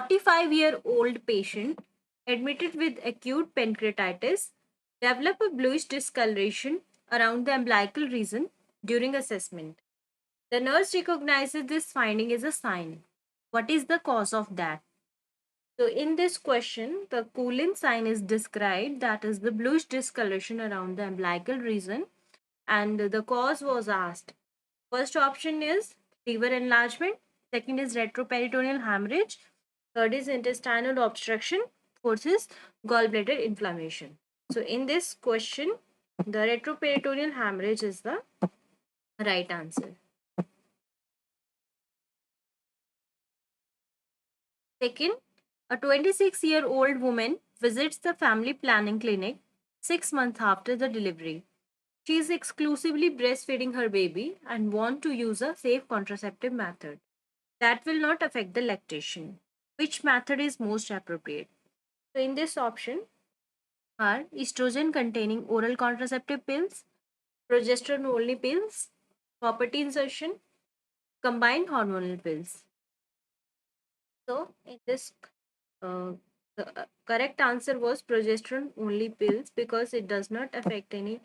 45-year-old patient admitted with acute pancreatitis developed a bluish discoloration around the umbilical region during assessment. The nurse recognizes this finding as a sign. What is the cause of that? So, in this question, the Coulin sign is described, that is the bluish discoloration around the umbilical region, and the cause was asked. First option is liver enlargement, second is retroperitoneal hemorrhage, third is intestinal obstruction, fourth is gallbladder inflammation. So, in this question, the retroperitoneal hemorrhage is the right answer. Second, a 26-year-old woman visits the family planning clinic 6 months after the delivery. She is exclusively breastfeeding her baby and wants to use a safe contraceptive method that will not affect the lactation. Which method is most appropriate? So, in this option are estrogen containing oral contraceptive pills, progesterone only pills, property insertion, combined hormonal pills. So, in this, the correct answer was progesterone only pills because it does not affect any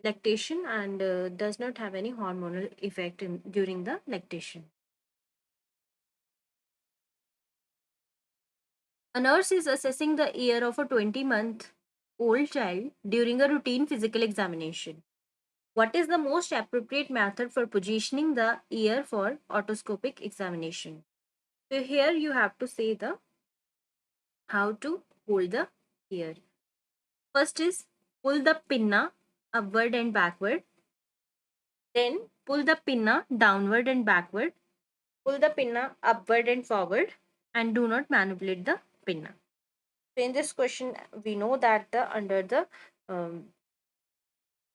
lactation and does not have any hormonal effect during the lactation. A nurse is assessing the ear of a 20-month-old child during a routine physical examination. What is the most appropriate method for positioning the ear for otoscopic examination? So here you have to say the how to hold the ear. First is pull the pinna upward and backward. Then pull the pinna downward and backward. Pull the pinna upward and forward, and do not manipulate the pinna. So in this question, we know that the under the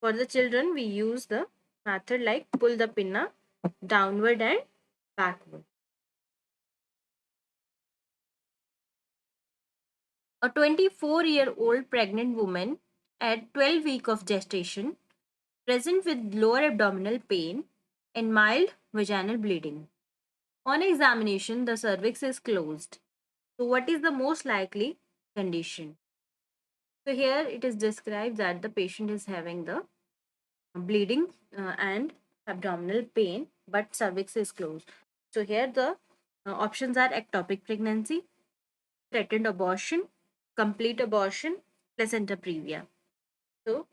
for the children we use the method like pull the pinna downward and backward. A 24-year-old pregnant woman at 12 weeks of gestation present with lower abdominal pain and mild vaginal bleeding. On examination, the cervix is closed. So, what is the most likely condition? So, here it is described that the patient is having the bleeding and abdominal pain, but cervix is closed. So, here the options are ectopic pregnancy, threatened abortion, complete abortion, placenta previa. So,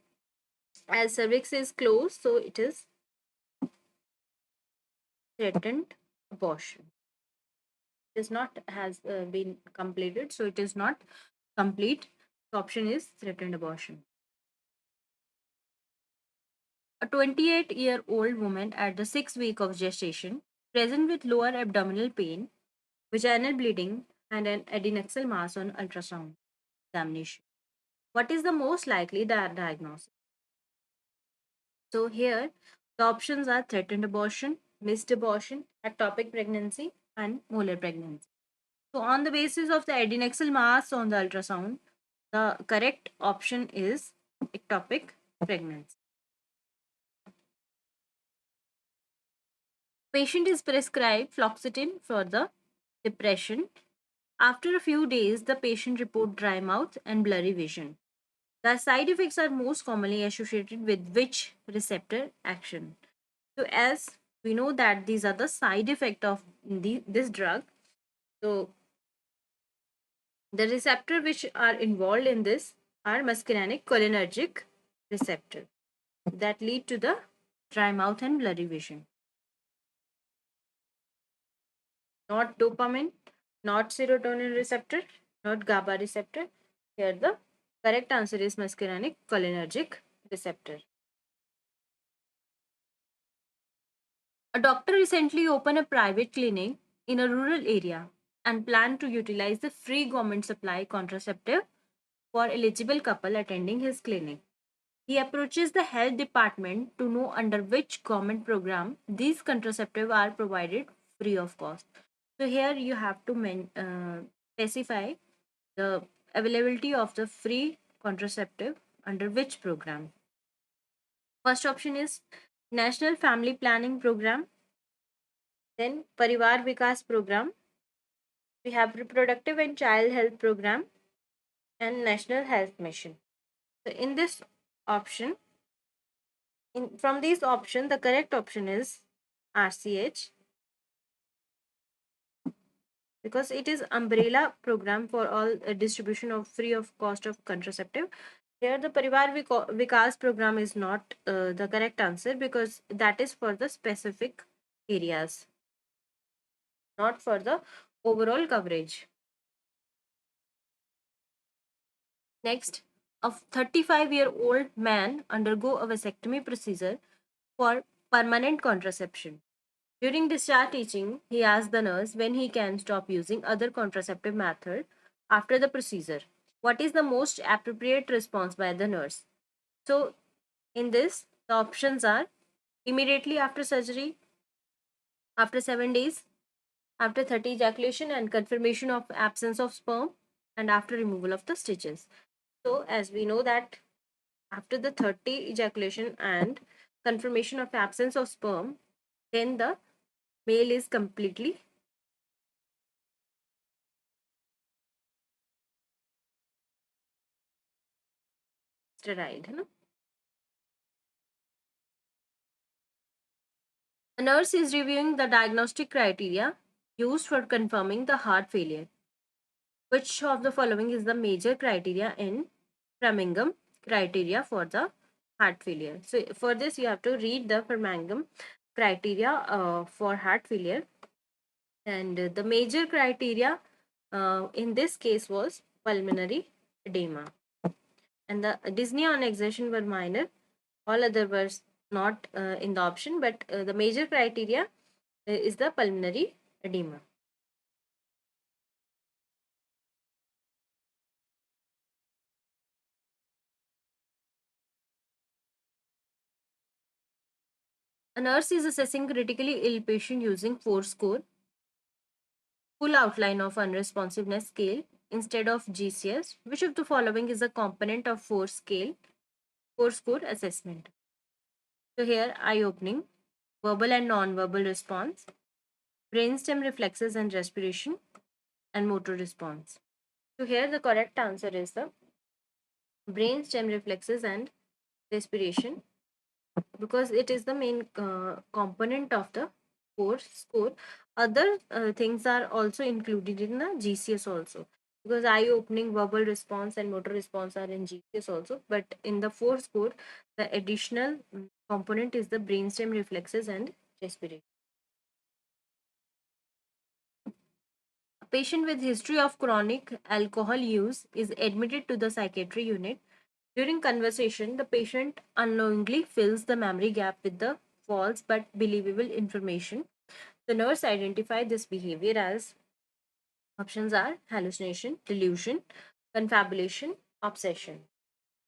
as cervix is closed, so it is threatened abortion. It is not has been completed, so it is not complete. The option is threatened abortion. A 28-year-old woman at the 6th week of gestation, present with lower abdominal pain, vaginal bleeding, and an adnexal mass on ultrasound examination. What is the most likely diagnosis? So here the options are threatened abortion, missed abortion, ectopic pregnancy, and molar pregnancy. So on the basis of the adnexal mass on the ultrasound, the correct option is ectopic pregnancy. Patient is prescribed fluoxetine for the depression. After a few days, the patient report dry mouth and blurry vision. The side effects are most commonly associated with which receptor action? So, as we know that these are the side effect of this drug. So, the receptor which are involved in this are muscarinic cholinergic receptor that lead to the dry mouth and blurry vision. Not dopamine, not serotonin receptor, not GABA receptor. Here the correct answer is muscarinic cholinergic receptor. A doctor recently opened a private clinic in a rural area and planned to utilize the free government supply contraceptive for eligible couple attending his clinic. He approaches the health department to know under which government program these contraceptives are provided free of cost. So here you have to specify the availability of the free contraceptive under which program. First option is National Family Planning Program, then Parivar Vikas Program, We have Reproductive and Child Health Program and National Health Mission. So in this option, from these option, the correct option is RCH, because it is umbrella program for all distribution of free of cost of contraceptive. Here the Parivar Vikas program is not the correct answer, because that is for the specific areas, not for the overall coverage. Next, a 35-year-old man undergo a vasectomy procedure for permanent contraception. During discharge teaching, he asked the nurse when he can stop using other contraceptive method after the procedure. What is the most appropriate response by the nurse? So, in this, the options are immediately after surgery, after 7 days, after 30 ejaculation and confirmation of absence of sperm, and after removal of the stitches. So, as we know that after the 30 ejaculation and confirmation of absence of sperm, then the male is completely sterile. है ना? A nurse is reviewing the diagnostic criteria used for confirming the heart failure. Which of the following is the major criteria in Framingham criteria for the heart failure? So, for this, you have to read the Framingham criteria for heart failure. And the major criteria in this case was pulmonary edema. And the dyspnea and exertion were minor. All other were not in the option, but the major criteria is the pulmonary edema. A nurse is assessing critically ill patient using 4 score, full outline of unresponsiveness scale instead of GCS. Which of the following is a component of 4 score assessment? So here, eye opening, verbal and non-verbal response, brainstem reflexes and respiration, and motor response. So here the correct answer is the brainstem reflexes and respiration, because it is the main component of the course score. Other things are also included in the GCS also, because eye opening, verbal response, and motor response are in GCS also. But in the 4 score, the additional component is the brainstem reflexes and respiration. A patient with history of chronic alcohol use is admitted to the psychiatry unit. During conversation, the patient unknowingly fills the memory gap with the false but believable information. The nurse identified this behavior as options are hallucination, delusion, confabulation, obsession.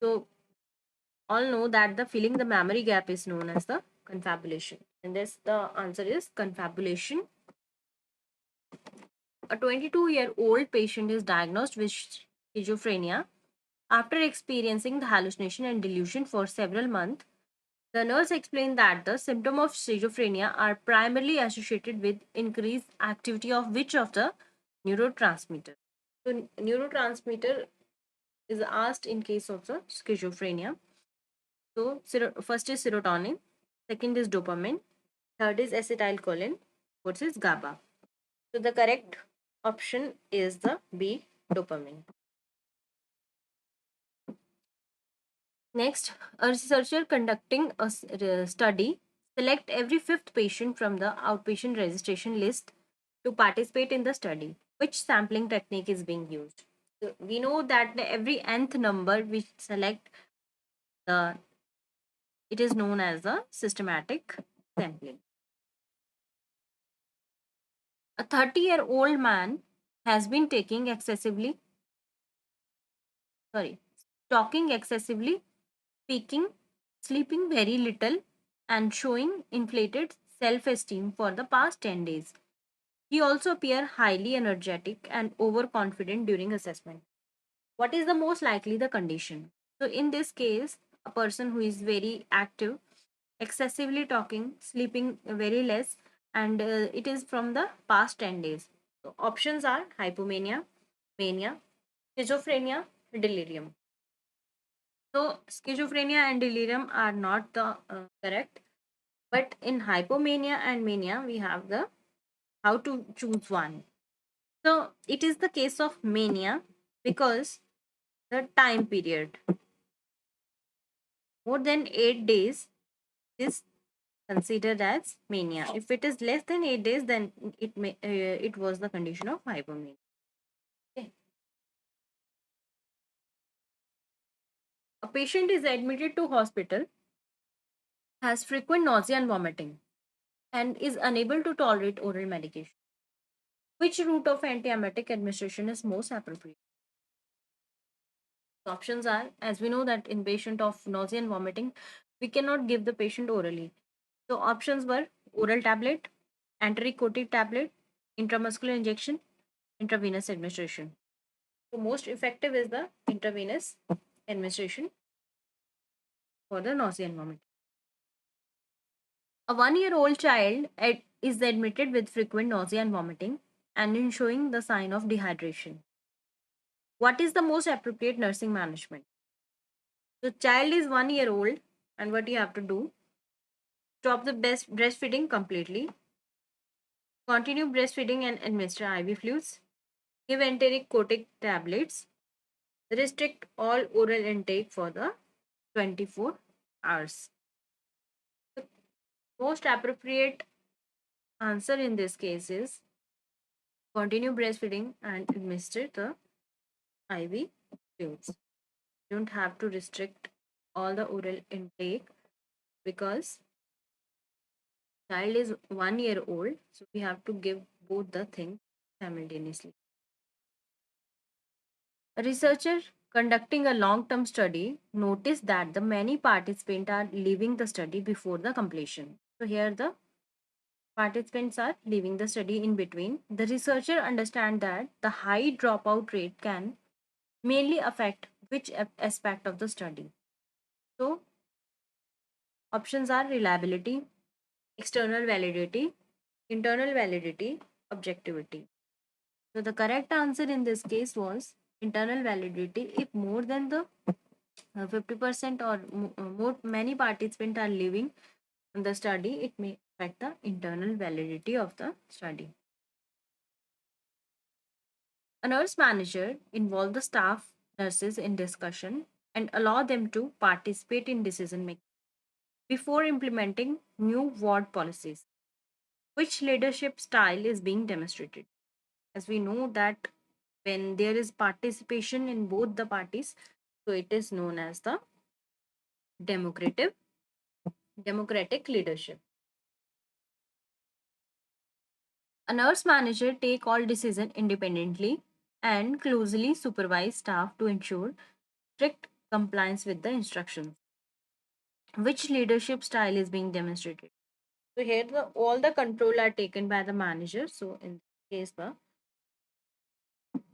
So, all know that the filling the memory gap is known as the confabulation. And this the answer is confabulation. A 22-year-old patient is diagnosed with schizophrenia after experiencing the hallucination and delusion for several months. The nurse explained that the symptoms of schizophrenia are primarily associated with increased activity of which of the neurotransmitter. So, neurotransmitter is asked in case of the schizophrenia. So, first is serotonin, second is dopamine, third is acetylcholine, fourth is GABA. So, the correct option is the B, dopamine. Next, a researcher conducting a study select every fifth patient from the outpatient registration list to participate in the study. Which sampling technique is being used? So we know that every nth number we select, the it is known as the systematic sampling. A 30-year-old man has been talking excessively, speaking, sleeping very little, and showing inflated self esteem for the past 10 days. He also appeared highly energetic and overconfident during assessment. What is the most likely the condition? So, in this case, a person who is very active, excessively talking, sleeping very less, and it is from the past 10 days. So options are hypomania, mania, schizophrenia, delirium. So schizophrenia and delirium are not the correct, but in hypomania and mania we have the how to choose one. So it is the case of mania because the time period more than 8 days is considered as mania. If it is less than 8 days, then it was the condition of hypomania. Okay. A patient is admitted to hospital, has frequent nausea and vomiting, and is unable to tolerate oral medication. Which route of antiemetic administration is most appropriate? The options are, as we know that in patient of nausea and vomiting, we cannot give the patient orally. So options were oral tablet, enteric coated tablet, intramuscular injection, intravenous administration. So most effective is the intravenous administration for the nausea and vomiting. A 1-year-old child is admitted with frequent nausea and vomiting and in showing the sign of dehydration. What is the most appropriate nursing management? The child is 1 year old, and what you have to do: stop the best breastfeeding completely, continue breastfeeding and administer IV fluids, give enteric coated tablets, restrict all oral intake for the 24 hours. The most appropriate answer in this case is continue breastfeeding and administer the IV fluids. You don't have to restrict all the oral intake because child is 1 year old, so we have to give both the things simultaneously. A researcher conducting a long-term study noticed that the many participants are leaving the study before the completion. So here the participants are leaving the study in between. The researcher understand that the high dropout rate can mainly affect which aspect of the study. So options are reliability, external validity, internal validity, objectivity. So the correct answer in this case was internal validity. If more than the 50% or more many participants are leaving the study, it may affect the internal validity of the study. A nurse manager involve the staff nurses in discussion and allow them to participate in decision making before implementing new ward policies. Which leadership style is being demonstrated? As we know that when there is participation in both the parties, so it is known as the democratic democratic leadership. A nurse manager take all decision independently and closely supervise staff to ensure strict compliance with the instructions. Which leadership style is being demonstrated? So here all the control are taken by the manager. So in this case, the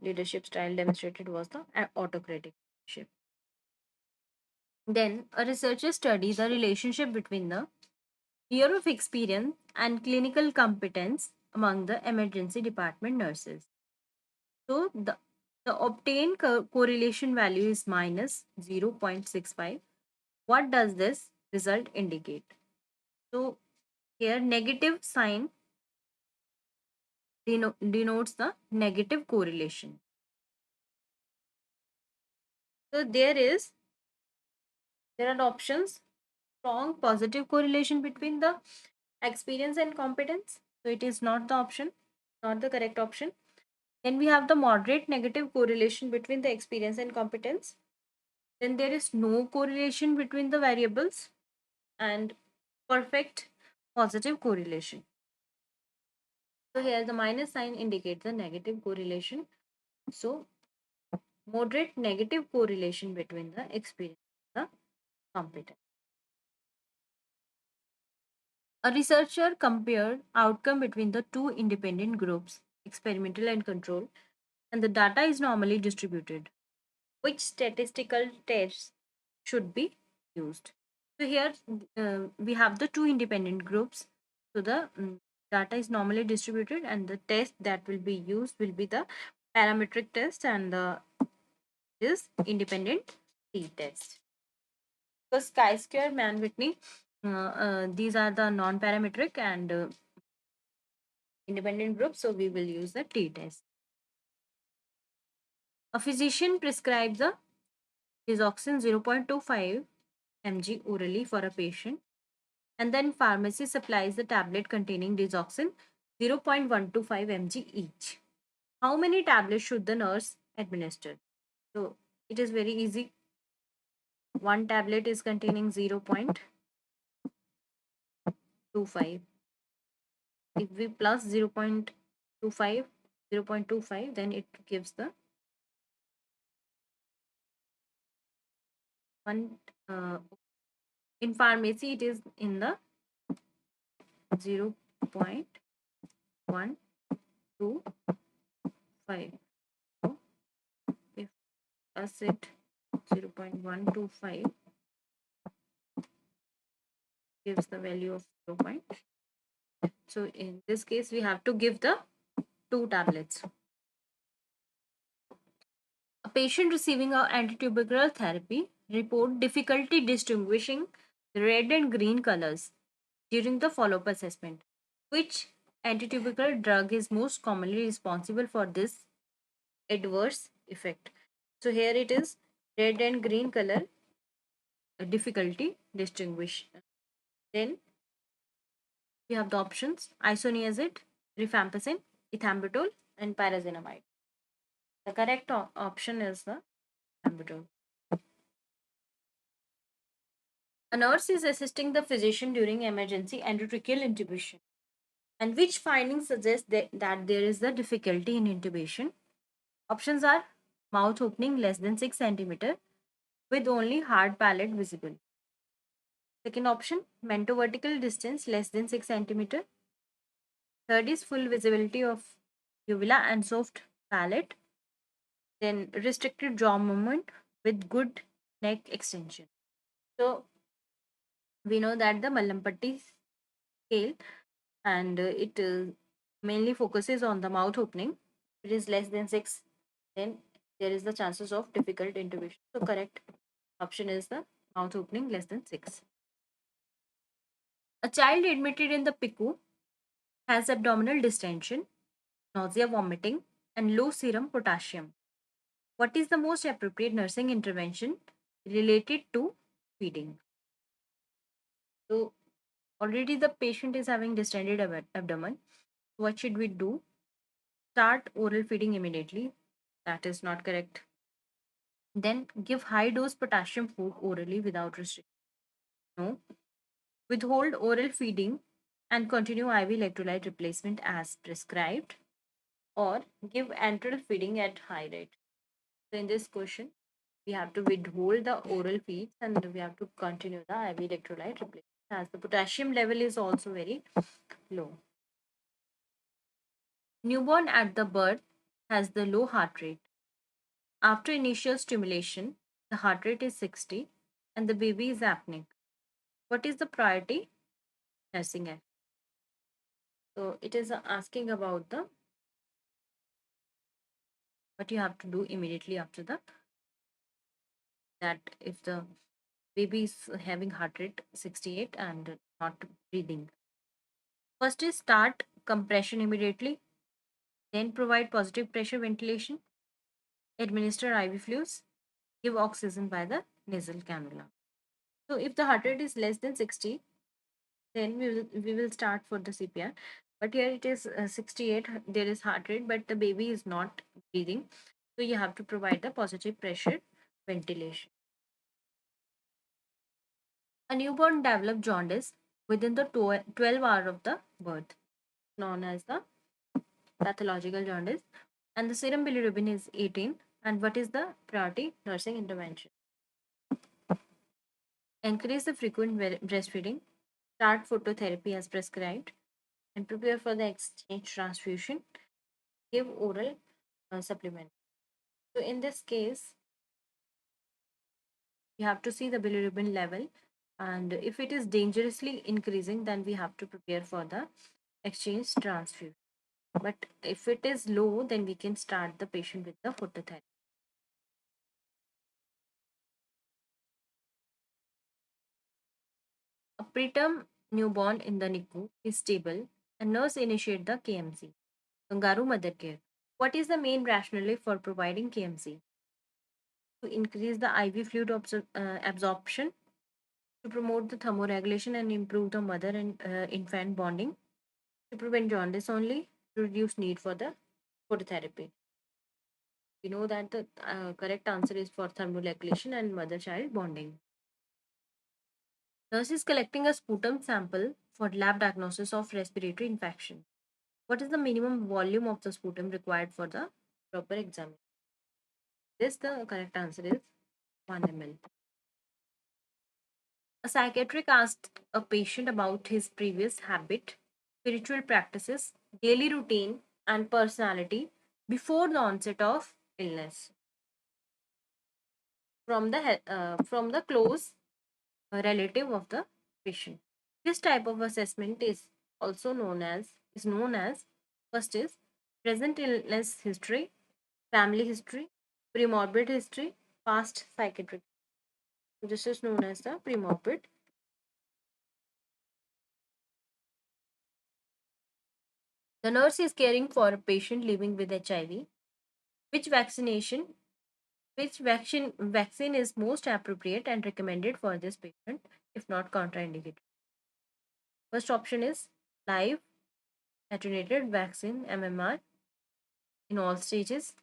leadership style demonstrated was the autocratic leadership. Then a researcher studies the relationship between the year of experience and clinical competence among the emergency department nurses. So the obtained correlation value is minus 0.65. What does this result indicate? So here negative sign denotes the negative correlation. So there are options: strong positive correlation between the experience and competence. So it is not the option, not the correct option. Then we have the moderate negative correlation between the experience and competence. Then there is no correlation between the variables, and perfect positive correlation. So here the minus sign indicates the negative correlation. So moderate negative correlation between the experience and the competence. A researcher compared outcome between the two independent groups, experimental and control, and the data is normally distributed. Which statistical tests should be used? So here we have the two independent groups. So the data is normally distributed, and the test that will be used will be the parametric test and the is independent t-test. Because chi-square, Mann-Whitney, these are the non-parametric and independent groups, so we will use the t-test. A physician prescribes the digoxin 0.25 mg orally for a patient, and then pharmacy supplies the tablet containing digoxin 0.125 mg each. How many tablets should the nurse administer? So it is very easy. One tablet is containing 0.25. If we plus 0.25, 0.25, then it gives the one. In pharmacy, it is in the 0.125. So if plus it 0.125 gives the value of 0. So in this case, we have to give the 2 tablets. A patient receiving a antitubercular therapy report difficulty distinguishing red and green colors during the follow-up assessment. Which antitubercular drug is most commonly responsible for this adverse effect? So here it is red and green color difficulty distinguish. Then we have the options: isoniazid, rifampicin, ethambutol, and pyrazinamide. The correct option is the ethambutol. A nurse is assisting the physician during emergency endotracheal intubation. And which findings suggest that there is a difficulty in intubation? Options are mouth opening less than 6 centimeter with only hard palate visible. Second option, mento-vertical distance less than 6 centimeter. Third is full visibility of uvula and soft palate. Then restricted jaw movement with good neck extension. So we know that the Mallampatti scale, and it mainly focuses on the mouth opening. If it is less than 6, then there is the chances of difficult intubation. So correct option is the mouth opening less than 6. A child admitted in the PICU has abdominal distension, nausea, vomiting, and low serum potassium. What is the most appropriate nursing intervention related to feeding? So already the patient is having distended abdomen. What should we do? Start oral feeding immediately. That is not correct. Then give high dose potassium food orally without restriction. No. Withhold oral feeding and continue IV electrolyte replacement as prescribed, or give enteral feeding at high rate. So in this question, we have to withhold the oral feeds and we have to continue the IV electrolyte replacement as the potassium level is also very low. Newborn at the birth has the low heart rate. After initial stimulation, the heart rate is 60 and the baby is apneic. What is the priority nursing act? So it is asking about the what you have to do immediately after the that if the baby is having heart rate 68 and not breathing. First is start compression immediately, then provide positive pressure ventilation, administer IV fluids, give oxygen by the nasal cannula. So if the heart rate is less than 60, then we will start for the CPR. But here it is 68, there is heart rate, but the baby is not breathing. So you have to provide the positive pressure ventilation. A newborn develops jaundice within the 12 hours of the birth, known as the pathological jaundice, and the serum bilirubin is 18. And what is the priority nursing intervention? Increase the frequent breastfeeding, start phototherapy as prescribed, and prepare for the exchange transfusion, give oral supplement. So in this case, you have to see the bilirubin level, and if it is dangerously increasing, then we have to prepare for the exchange transfusion. But if it is low, then we can start the patient with the phototherapy. A preterm newborn in the NICU is stable and nurse initiate the KMC, Kangaroo Mother Care. What is the main rationale for providing KMC? To increase the IV fluid absorption, to promote the thermoregulation and improve the mother and infant bonding, to prevent jaundice only, to reduce need for the phototherapy. We know that the correct answer is for thermoregulation and mother-child bonding. Nurse is collecting a sputum sample for lab diagnosis of respiratory infection. What is the minimum volume of the sputum required for the proper examination? This the correct answer is 1 ml. A psychiatrist asked a patient about his previous habit, spiritual practices, daily routine, and personality before the onset of illness from the close relative of the patient. This type of assessment is known as first is present illness history, family history, premorbid history, past psychiatric. This is known as the premorbid. The nurse is caring for a patient living with HIV. Which vaccination, which vaccine is most appropriate and recommended for this patient if not contraindicated? First option is live attenuated vaccine MMR in all stages.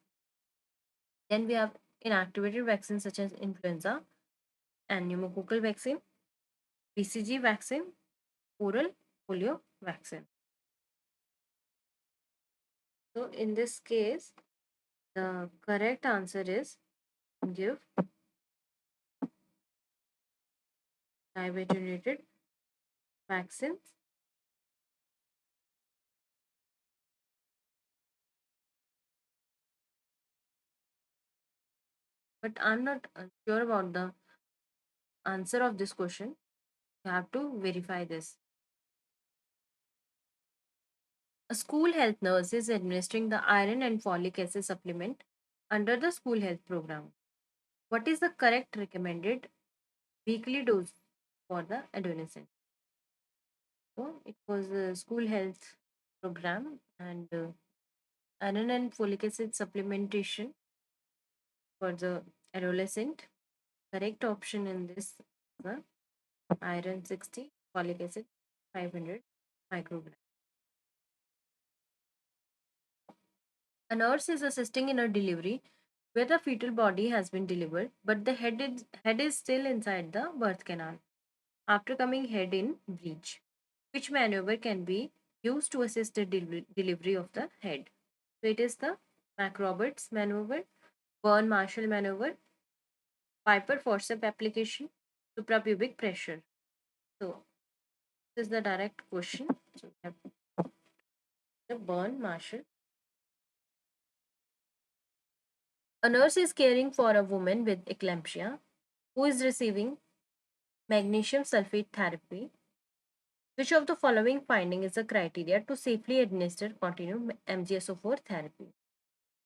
Then we have inactivated vaccines such as influenza and pneumococcal vaccine, BCG vaccine, oral polio vaccine. So in this case, the correct answer is give live attenuated vaccines. But I'm not sure about the answer of this question. You have to verify this. A school health nurse is administering the iron and folic acid supplement under the school health program. What is the correct recommended weekly dose for the adolescent? So it was a school health program and iron and folic acid supplementation for the adolescent. Correct option in this is the iron 60, folic acid 500 micrograms. A nurse is assisting in a delivery where the fetal body has been delivered, but the head is still inside the birth canal. After coming head in breech, which maneuver can be used to assist the delivery of the head? So it is the McRoberts maneuver, Burn Marshall maneuver, Piper forceps application, suprapubic pressure. So this is the direct question. So we have the Burn Marshall. A nurse is caring for a woman with eclampsia who is receiving magnesium sulfate therapy. Which of the following finding is the criteria to safely administer continuum MgSO4 therapy?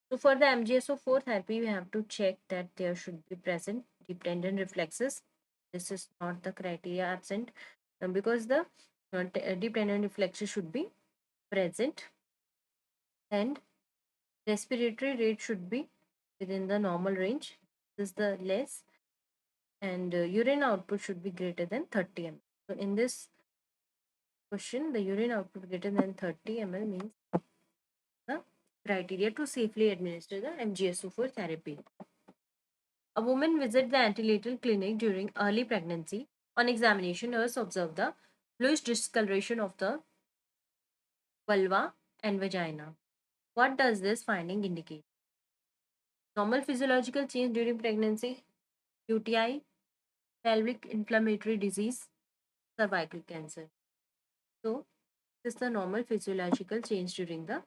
So for the MgSO4 therapy, we have to check that there should be present deep tendon reflexes. This is not the criteria absent because the deep tendon reflexes should be present and respiratory rate should be within the normal range. This is the less and urine output should be greater than 30 ml. So in this question, the urine output greater than 30 ml means the criteria to safely administer the MgSO4 therapy. A woman visits the antenatal clinic during early pregnancy. On examination, nurse observed the bluish discoloration of the vulva and vagina. What does this finding indicate? Normal physiological change during pregnancy, UTI, pelvic inflammatory disease, cervical cancer. So, this is the normal physiological change during the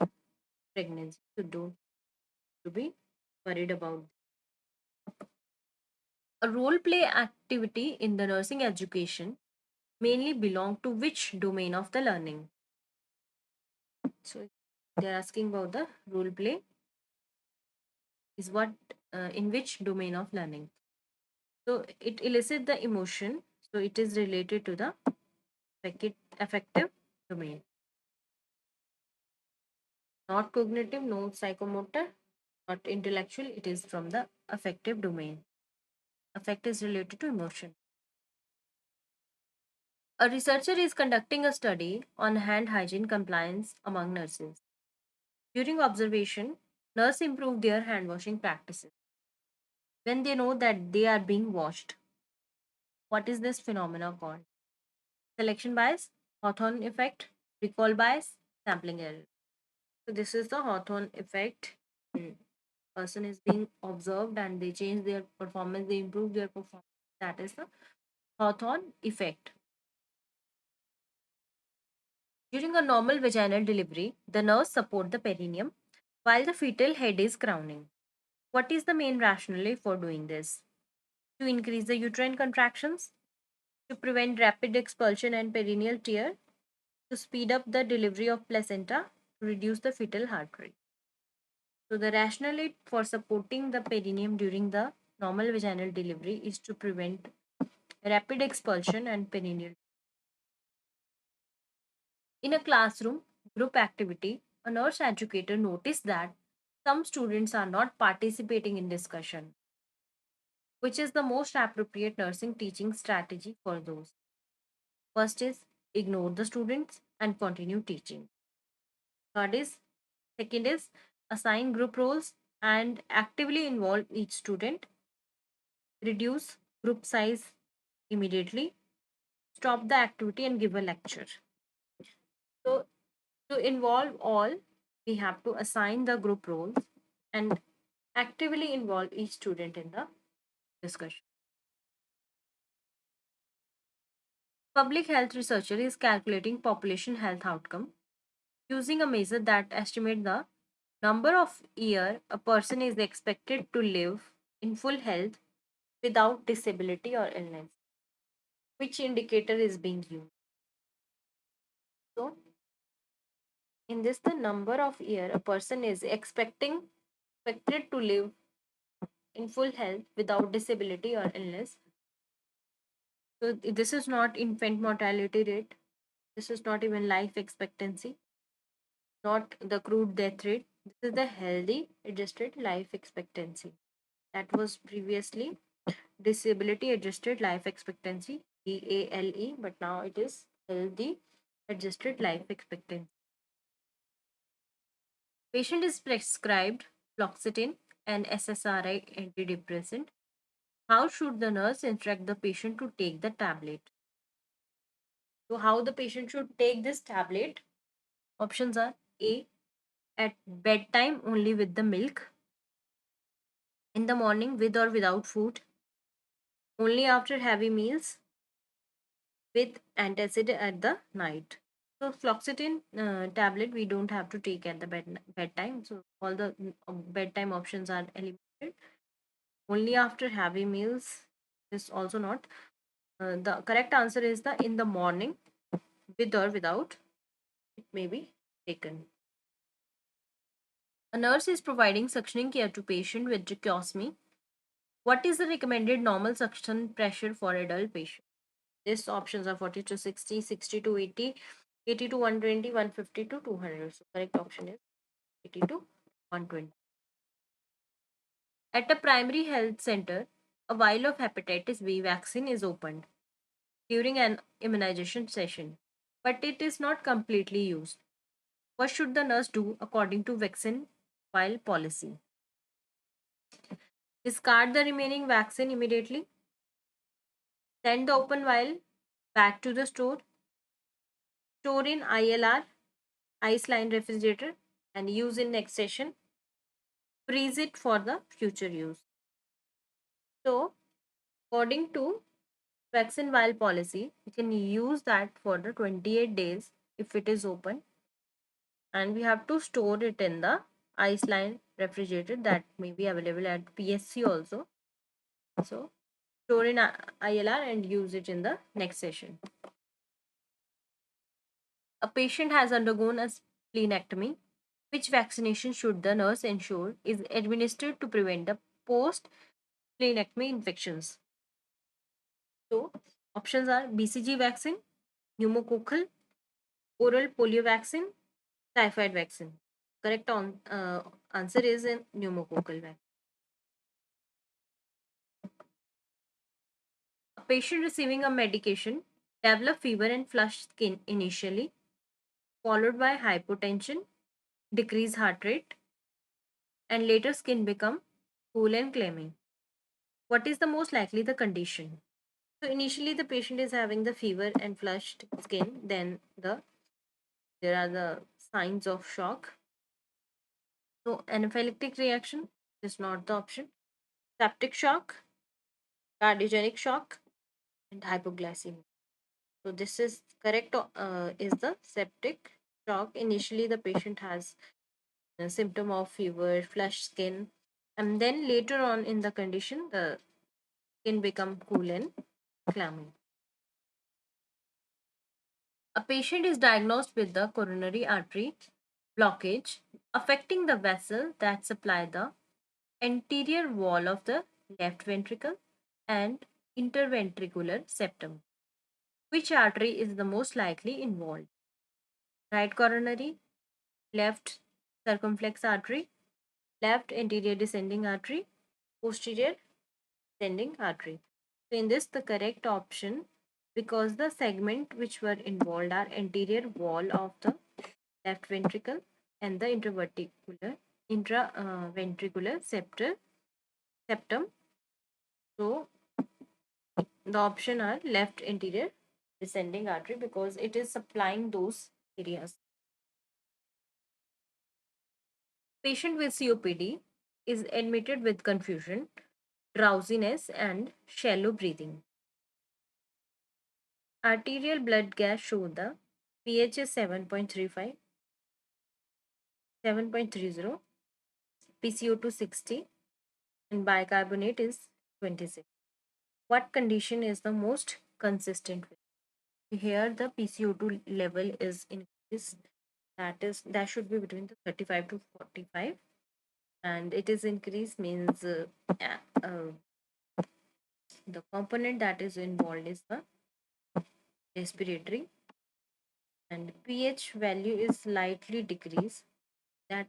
pregnancy. So, don't to be worried about. A role play activity in the nursing education mainly belong to which domain of the learning? So they're asking about the role play is what in which domain of learning. So it elicits the emotion. So it is related to the affective domain, not cognitive, no psychomotor, not intellectual. It is from the affective domain. Affect is related to emotion. A researcher is conducting a study on hand hygiene compliance among nurses. During observation, nurses improve their hand washing practices when they know that they are being washed. What is this phenomena called? Selection bias, Hawthorne effect, recall bias, sampling error. So this is the Hawthorne effect. Person is being observed and they change their performance, they improve their performance. That is the Hawthorne effect. During a normal vaginal delivery, the nerves support the perineum while the fetal head is crowning. What is the main rationale for doing this? To increase the uterine contractions, to prevent rapid expulsion and perineal tear, to speed up the delivery of placenta, to reduce the fetal heart rate. So, the rationale for supporting the perineum during the normal vaginal delivery is to prevent rapid expulsion and perineal. In a classroom group activity, a nurse educator noticed that some students are not participating in discussion, which is the most appropriate nursing teaching strategy for those. First is ignore the students and continue teaching. Third is Second is assign group roles and actively involve each student. Reduce group size immediately. Stop the activity and give a lecture. So to involve all, we have to assign the group roles and actively involve each student in the discussion. Public health researcher is calculating population health outcome using a measure that estimates the number of year a person is expected to live in full health without disability or illness. Which indicator is being used? So in this the number of year a person is expected to live in full health without disability or illness. So this is not infant mortality rate. This is not even life expectancy, not the crude death rate. This is the healthy adjusted life expectancy. That was previously disability adjusted life expectancy, DALE, but now it is healthy adjusted life expectancy. Patient is prescribed fluoxetine and SSRI antidepressant. How should the nurse instruct the patient to take the tablet? So, how the patient should take this tablet? Options are A, at bedtime only with the milk, in the morning with or without food, only after heavy meals, with antacid at the night. So fluoxetine tablet we don't have to take at the bedtime. So all the bedtime options are eliminated. Only after heavy meals is also not. The correct answer is the in the morning with or without it may be taken. A nurse is providing suctioning care to patient with tracheostomy. What is the recommended normal suction pressure for adult patient? These options are 40 to 60, 60 to 80, 80 to 120, 150 to 200. So correct option is 80 to 120. At a primary health center, a vial of hepatitis B vaccine is opened during an immunization session, but it is not completely used. What should the nurse do according to vaccine vial policy? Discard the remaining vaccine immediately, send the open vial back to the store in ILR, ice line refrigerator, and use in next session, freeze it for the future use. So, according to vaccine vial policy, you can use that for the 28 days if it is open, and we have to store it in the ice line refrigerator that may be available at PSC also. So, store in ILR and use it in the next session. A patient has undergone a splenectomy. Which vaccination should the nurse ensure is administered to prevent the post splenectomy infections? So, options are BCG vaccine, pneumococcal, oral polio vaccine, typhoid vaccine. Answer is in pneumococcal vaccine. A patient receiving a medication develop fever and flushed skin initially, followed by hypotension, decreased heart rate, and later skin become cool and clammy. What is the most likely the condition? So initially the patient is having the fever and flushed skin, then there are the signs of shock. So anaphylactic reaction is not the option. Septic shock, cardiogenic shock, and hypoglycemia. So this is correct. Is the septic shock. Initially, the patient has a symptom of fever, flushed skin, and then later on in the condition, the skin become cool and clammy. A patient is diagnosed with the coronary artery blockage affecting the vessel that supply the anterior wall of the left ventricle and interventricular septum. Which artery is the most likely involved? Right coronary, left circumflex artery, left anterior descending artery, posterior descending artery. So in this the correct option, because the segment which were involved are anterior wall of the left ventricle and the intraventricular septum. So the option are left anterior descending artery because it is supplying those areas. Patient with COPD is admitted with confusion, drowsiness, and shallow breathing. Arterial blood gas show the pH is 7.35, 7.30, PCO2 60, and bicarbonate is 26. What condition is the most consistent with? Here the PCO2 level is increased. That should be between the 35 to 45, and it is increased means the component that is involved is the respiratory, and pH value is slightly decreased, that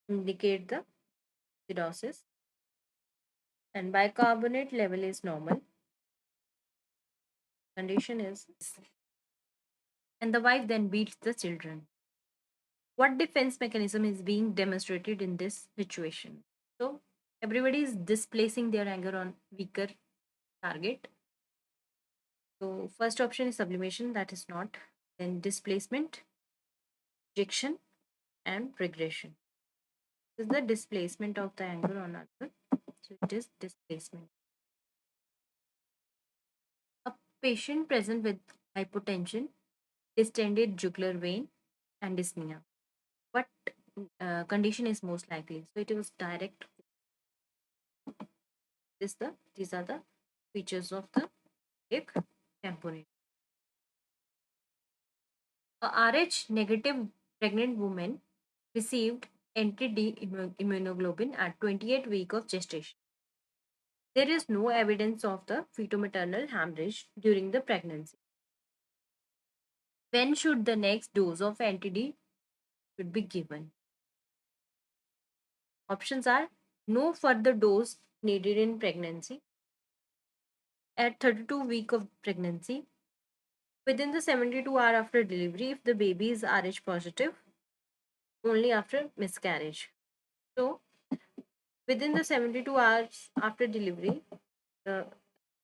indicate the acidosis, and bicarbonate level is normal, condition is, and the wife then beats the children. What defense mechanism is being demonstrated in this situation? So everybody is displacing their anger on weaker target. So first option is sublimation, that is not, then displacement, ejection, and regression. This is the displacement of the anger on other. So it is displacement. A patient present with hypotension, distended jugular vein, and dyspnea. What condition is most likely? So it was direct. These are the features of the cardiac tamponade. A Rh negative pregnant woman received anti-D immunoglobulin at 28 week of gestation. There is no evidence of the fetal-maternal hemorrhage during the pregnancy. When should the next dose of anti-D should be given? Options are no further dose needed in pregnancy, at 32 week of pregnancy, within the 72 hour after delivery if the baby is Rh positive, only after miscarriage. So within the 72 hours after delivery, the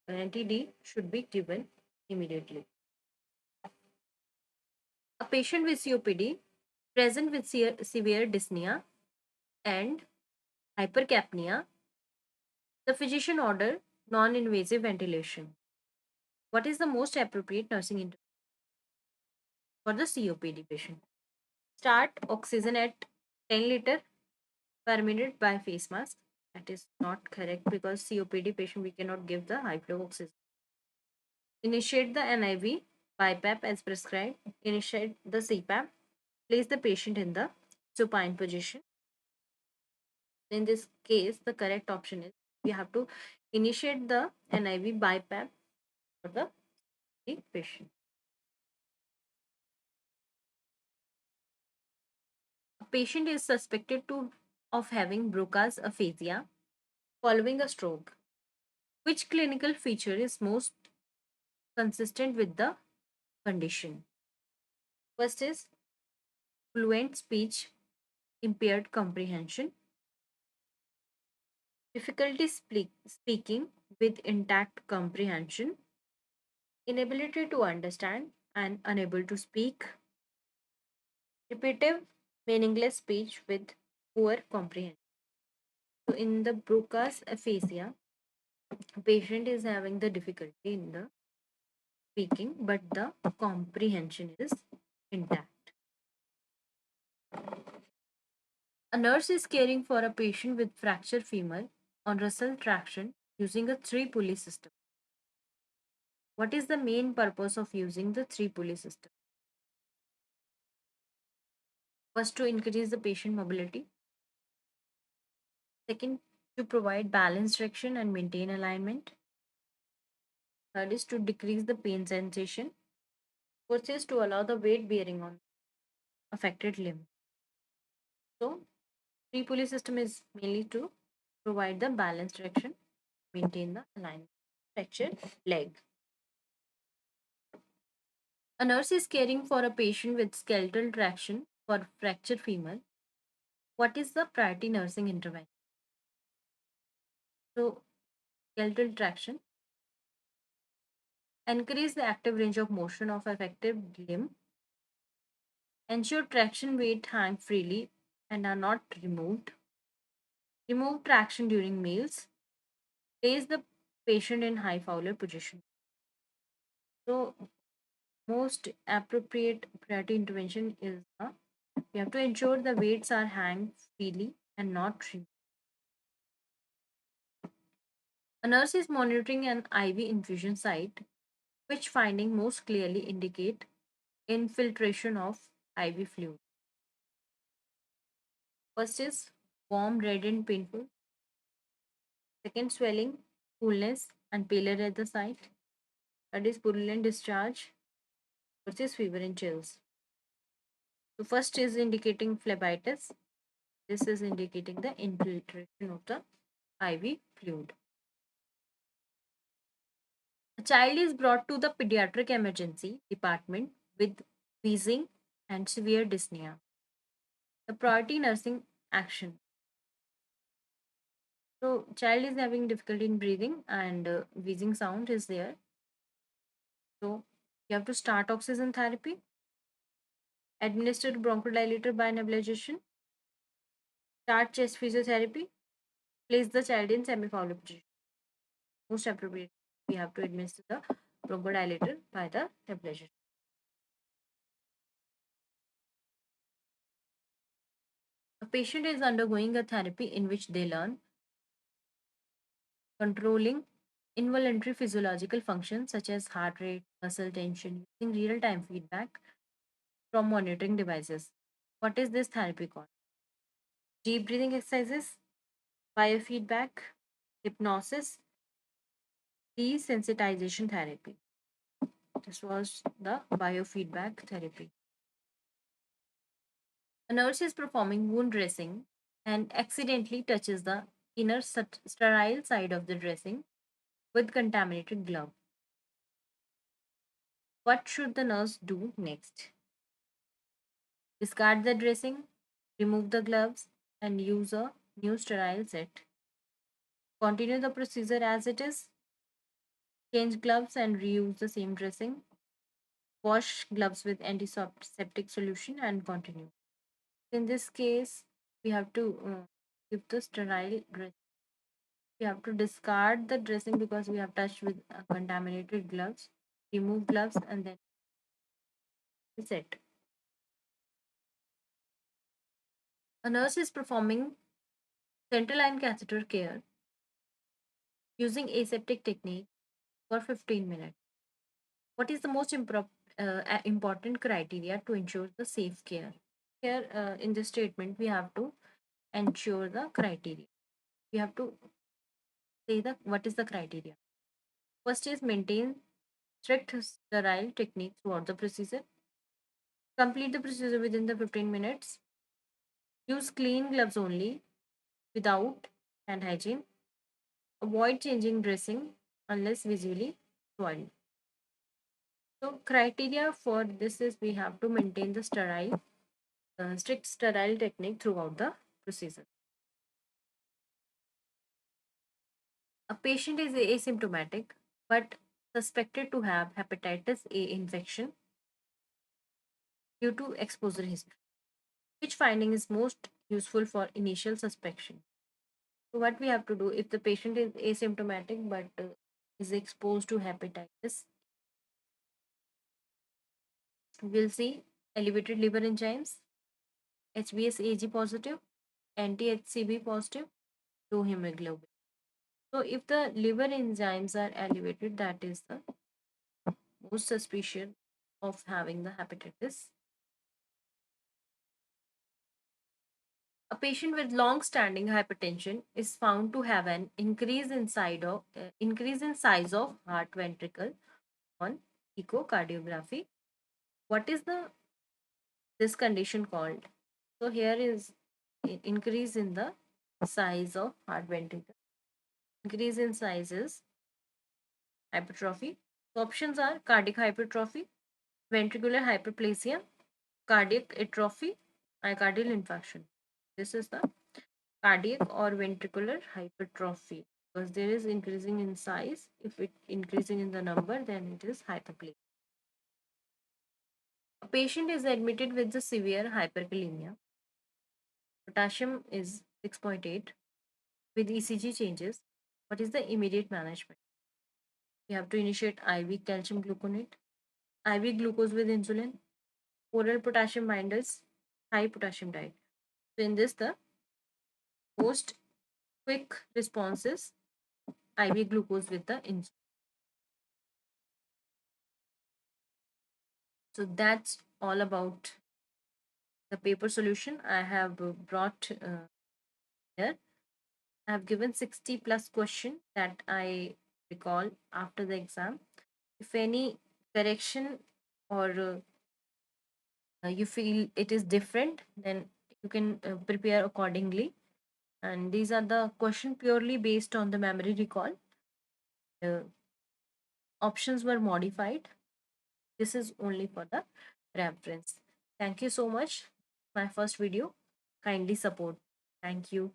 anti-D should be given immediately. A patient with COPD present with severe dyspnea and hypercapnia, the physician order non-invasive ventilation. What is the most appropriate nursing intervention for the COPD patient? Start oxygen at 10 liter per minute by face mask. That is not correct because COPD patient we cannot give the high flow oxygen. Initiate the NIV BiPAP as prescribed. Initiate the CPAP. Place the patient in the supine position. In this case, the correct option is we have to initiate the NIV BiPAP for the patient. A patient is suspected of having Broca's aphasia following a stroke. Which clinical feature is most consistent with the condition? First is fluent speech, impaired comprehension, difficulty speaking with intact comprehension, inability to understand and unable to speak, repetitive, meaningless speech with poor comprehension. So, in the Broca's aphasia, the patient is having the difficulty in the speaking, but the comprehension is intact. A nurse is caring for a patient with fractured femur on Russell traction using a three pulley system. What is the main purpose of using the three pulley system? First, to increase the patient mobility. Second, to provide balanced direction and maintain alignment. Third is to decrease the pain sensation. Fourth is to allow the weight bearing on affected limb. So, three pulley system is mainly to provide the balanced direction, maintain the alignment. Fractured leg. A nurse is caring for a patient with skeletal traction for fractured femur. What is the priority nursing intervention? So, skeletal traction. Increase the active range of motion of affected limb. Ensure traction weight hang freely and are not removed. Remove traction during meals. Place the patient in high Fowler position. So, most appropriate priority intervention is we have to ensure the weights are hang freely and not removed. A nurse is monitoring an IV infusion site, which finding most clearly indicate infiltration of IV fluid. First is warm, red, and painful. Second, swelling, coolness, and pallor at the site. Third is purulent discharge. Fourth is fever and chills. So first is indicating phlebitis. This is indicating the infiltration of the IV fluid. A child is brought to the pediatric emergency department with wheezing and severe dyspnea. The priority nursing action. So, child is having difficulty in breathing and wheezing sound is there. So, you have to start oxygen therapy, administer bronchodilator by nebulization, start chest physiotherapy, place the child in semi-Fowler position. Most appropriate, we have to administer the bronchodilator by the nebulization. A patient is undergoing a therapy in which they learn controlling involuntary physiological functions such as heart rate, muscle tension using real time feedback from monitoring devices. What is this therapy called? Deep breathing exercises, biofeedback, hypnosis, desensitization therapy. This was the biofeedback therapy. A nurse is performing wound dressing and accidentally touches the inner sterile side of the dressing with contaminated glove. What should the nurse do next? Discard the dressing, remove the gloves, and use a new sterile set. Continue the procedure as it is. Change gloves and reuse the same dressing. Wash gloves with antiseptic solution and continue. In this case, we have to give the sterile dressing. We have to discard the dressing because we have touched with contaminated gloves. Remove gloves and then set. A nurse is performing central line catheter care using aseptic technique for 15 minutes. What is the most important criteria to ensure the safe care. Here, in this statement, we have to ensure the criteria. We have to say the what is the criteria. First is maintain strict sterile technique throughout the procedure. Complete the procedure within the 15 minutes. Use clean gloves only without hand hygiene. Avoid changing dressing unless visually soiled. So criteria for this is we have to maintain the strict sterile technique throughout the procedure. A patient is asymptomatic but suspected to have hepatitis A infection due to exposure history. Which finding is most useful for initial suspicion? So what we have to do if the patient is asymptomatic but is exposed to hepatitis, we'll see elevated liver enzymes, HbS-Ag positive, anti-HCV positive, low hemoglobin. So if the liver enzymes are elevated, that is the most suspicion of having the hepatitis. A patient with long-standing hypertension is found to have an increase in size of heart ventricle on echocardiography. What is the this condition called? So here is increase in the size of heart ventricle. Increase in size is hypertrophy. So options are cardiac hypertrophy, ventricular hyperplasia, cardiac atrophy, myocardial infarction. This is the cardiac or ventricular hypertrophy because there is increasing in size. If it increasing in the number, then it is hyperplasia. A patient is admitted with the severe hyperkalemia. Potassium is 6.8 with ECG changes. What is the immediate management? We have to initiate IV calcium gluconate, IV glucose with insulin, oral potassium binders, high potassium diet. So in this, the most quick responses IV glucose with the insulin. So that's all about the paper solution I have brought here. I have given 60 plus question that I recall after the exam. If any correction or you feel it is different, then you can prepare accordingly. And these are the question purely based on the memory recall. The options were modified. This is only for the reference. Thank you so much. My first video. Kindly support. Thank you.